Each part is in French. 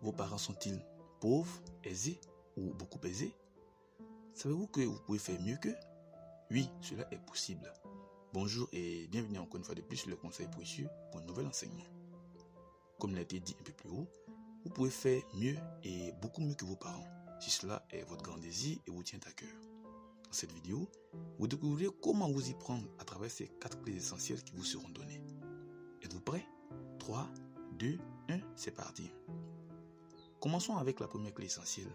Vos parents sont-ils pauvres, aisés ou beaucoup aisés? Savez-vous que vous pouvez faire mieux qu'eux? Oui, cela est possible. Bonjour et bienvenue encore une fois de plus sur le conseil précieux pour un nouvel enseignement. Comme il a été dit un peu plus haut, vous pouvez faire mieux et beaucoup mieux que vos parents, si cela est votre grand désir et vous tient à cœur. Dans cette vidéo, vous découvrirez comment vous y prendre à travers ces 4 clés essentielles qui vous seront données. Êtes-vous prêts? 3, 2, 1, c'est parti. Commençons avec la première clé essentielle,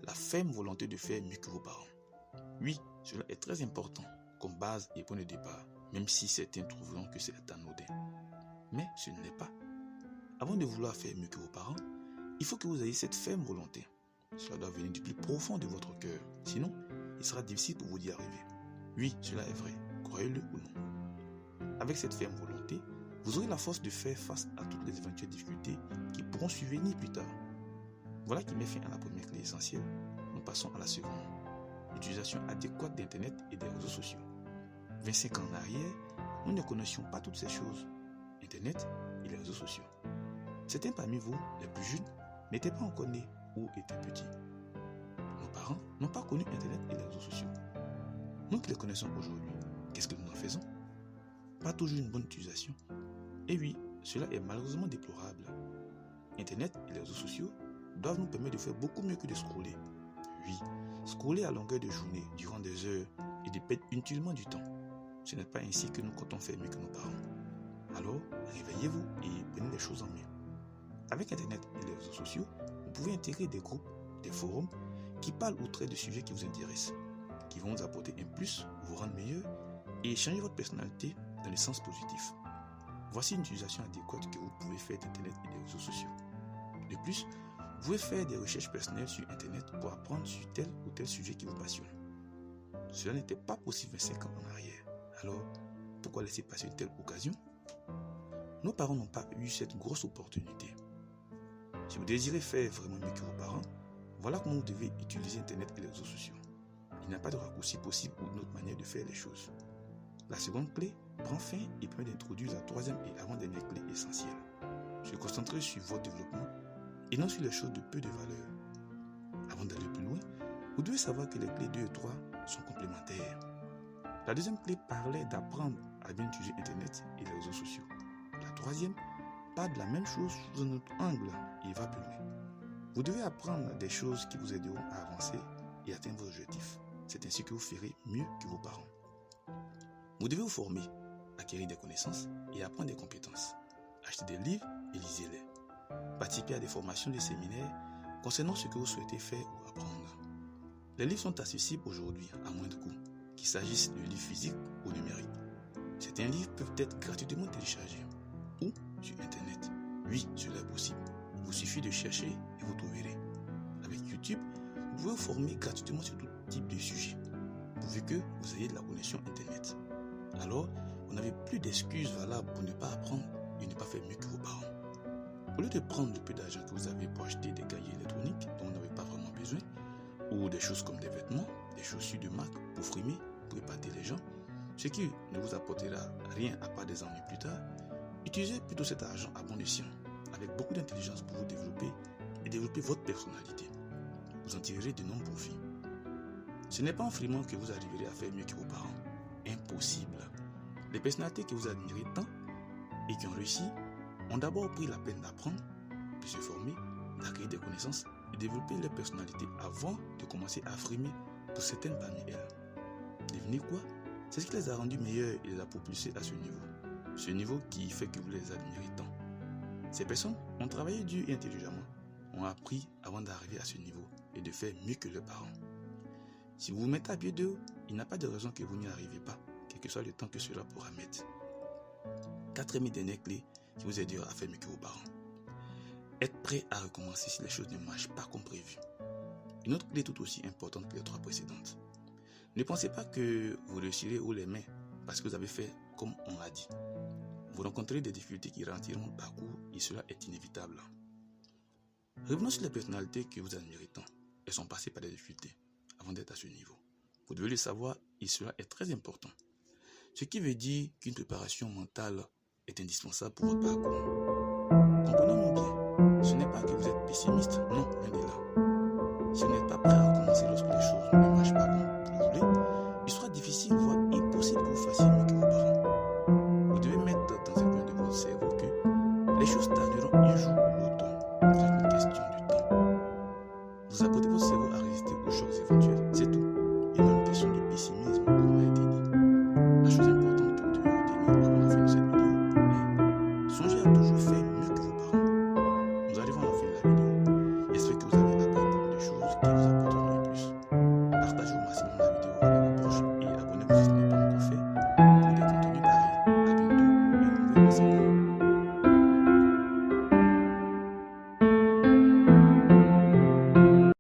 la ferme volonté de faire mieux que vos parents. Oui, cela est très important comme base et point de départ, même si certains trouveront que c'est anodin. Mais ce ne l'est pas. Avant de vouloir faire mieux que vos parents, il faut que vous ayez cette ferme volonté. Cela doit venir du plus profond de votre cœur. Sinon, il sera difficile pour vous d'y arriver. Oui, cela est vrai, croyez-le ou non. Avec cette ferme volonté, vous aurez la force de faire face à toutes les éventuelles difficultés qui pourront survenir plus tard. Voilà qui met fin à la première clé essentielle. Nous passons à la seconde. L'utilisation adéquate d'Internet et des réseaux sociaux. 25 ans en arrière, nous ne connaissions pas toutes ces choses. Internet et les réseaux sociaux. Certains parmi vous, les plus jeunes, n'étaient pas encore nés ou étaient petits. Nos parents n'ont pas connu Internet et les réseaux sociaux. Nous qui les connaissons aujourd'hui, qu'est-ce que nous en faisons? Pas toujours une bonne utilisation. Et oui, cela est malheureusement déplorable. Internet et les réseaux sociaux doivent nous permettre de faire beaucoup mieux que de scroller. Oui, scroller à longueur de journée, durant des heures, et de perdre inutilement du temps. Ce n'est pas ainsi que nous comptons faire mieux que nos parents. Alors, réveillez-vous et prenez les choses en main. Avec Internet et les réseaux sociaux, vous pouvez intégrer des groupes, des forums qui parlent ou traitent de sujets qui vous intéressent, qui vont vous apporter un plus, vous rendre meilleur et changer votre personnalité dans le sens positif. Voici une utilisation adéquate que vous pouvez faire d'Internet et des réseaux sociaux. De plus, vous pouvez faire des recherches personnelles sur Internet pour apprendre sur tel ou tel sujet qui vous passionne. Cela n'était pas possible 25 ans en arrière. Alors, pourquoi laisser passer une telle occasion? Nos parents n'ont pas eu cette grosse opportunité. Si vous désirez faire vraiment mieux que vos parents, voilà comment vous devez utiliser Internet et les réseaux sociaux. Il n'y a pas de raccourci possible ou une autre manière de faire les choses. La seconde clé prend fin et permet d'introduire la troisième et avant-dernière clé essentielle. Se concentrer sur votre développement et non sur les choses de peu de valeur. Avant d'aller plus loin, vous devez savoir que les clés 2 et 3 sont complémentaires. La deuxième clé parlait d'apprendre à bien utiliser Internet et les réseaux sociaux. La troisième parle de la même chose sous un autre angle et va plus loin. Vous devez apprendre des choses qui vous aideront à avancer et atteindre vos objectifs. C'est ainsi que vous ferez mieux que vos parents. Vous devez vous former, acquérir des connaissances et apprendre des compétences. Achetez des livres et lisez-les. Participez à des formations, des séminaires concernant ce que vous souhaitez faire ou apprendre. Les livres sont accessibles aujourd'hui à moindre coût, qu'il s'agisse de livres physiques ou numériques. Certains livres peuvent être gratuitement téléchargés ou sur Internet. Oui, cela est possible. Il vous suffit de chercher et vous trouverez. Avec YouTube, vous pouvez vous former gratuitement sur tout type de sujet, pourvu que vous ayez de la connexion Internet. Alors, vous n'avez plus d'excuses valables pour ne pas apprendre et ne pas faire mieux que vos parents. Au lieu de prendre le peu d'argent que vous avez pour acheter des cahiers électroniques dont vous n'avez pas vraiment besoin, ou des choses comme des vêtements, des chaussures de marque pour frimer, pour épater les gens, ce qui ne vous apportera rien à part des ennuis plus tard, utilisez plutôt cet argent à bon escient, avec beaucoup d'intelligence pour vous développer et développer votre personnalité. Vous en tirerez de nombreux profits. Ce n'est pas en frimant que vous arriverez à faire mieux que vos parents. Impossible. Les personnalités que vous admirez tant et qui ont réussi ont d'abord pris la peine d'apprendre, de se former, d'acquérir des connaissances et développer leur personnalité avant de commencer à frimer pour certaines parmi elles. Devinez quoi? C'est ce qui les a rendus meilleurs et les a propulsés à ce niveau. Ce niveau qui fait que vous les admirez tant. Ces personnes ont travaillé dur et intelligemment, ont appris avant d'arriver à ce niveau et de faire mieux que leurs parents. Si vous vous mettez à pied d'eux, il n'y a pas de raison que vous n'y arrivez pas, quel que soit le temps que cela pourra mettre. Quatrième et dernière clé qui vous aidera à faire mieux que vos parents. Être prêt à recommencer si les choses ne marchent pas comme prévu. Une autre clé tout aussi importante que les 3 précédentes. Ne pensez pas que vous réussirez haut les mains parce que vous avez fait comme on l'a dit. Vous rencontrerez des difficultés qui ralentiront le parcours et cela est inévitable. Revenons sur les personnalités que vous admirez tant. Elles sont passées par des difficultés avant d'être à ce niveau. Vous devez le savoir et cela est très important. Ce qui veut dire qu'une préparation mentale est indispensable pour votre parcours. Comprenons-nous bien, ce n'est pas que vous êtes pessimiste choses stagneront un jour ou l'autre. C'est une question de temps. Vous apportez votre cerveau à résister aux chocs éventuels, c'est tout. Il n'y a pas une question de pessimisme, comme on a été dit. La chose importante que vous devez retenir avant la fin de cette vidéo est songez à toujours faire mieux que vos parents. Nous arrivons à la fin de la vidéo. J'espère que vous avez appris beaucoup de choses qui vous apporteront un plus. Partagez au maximum la vidéo.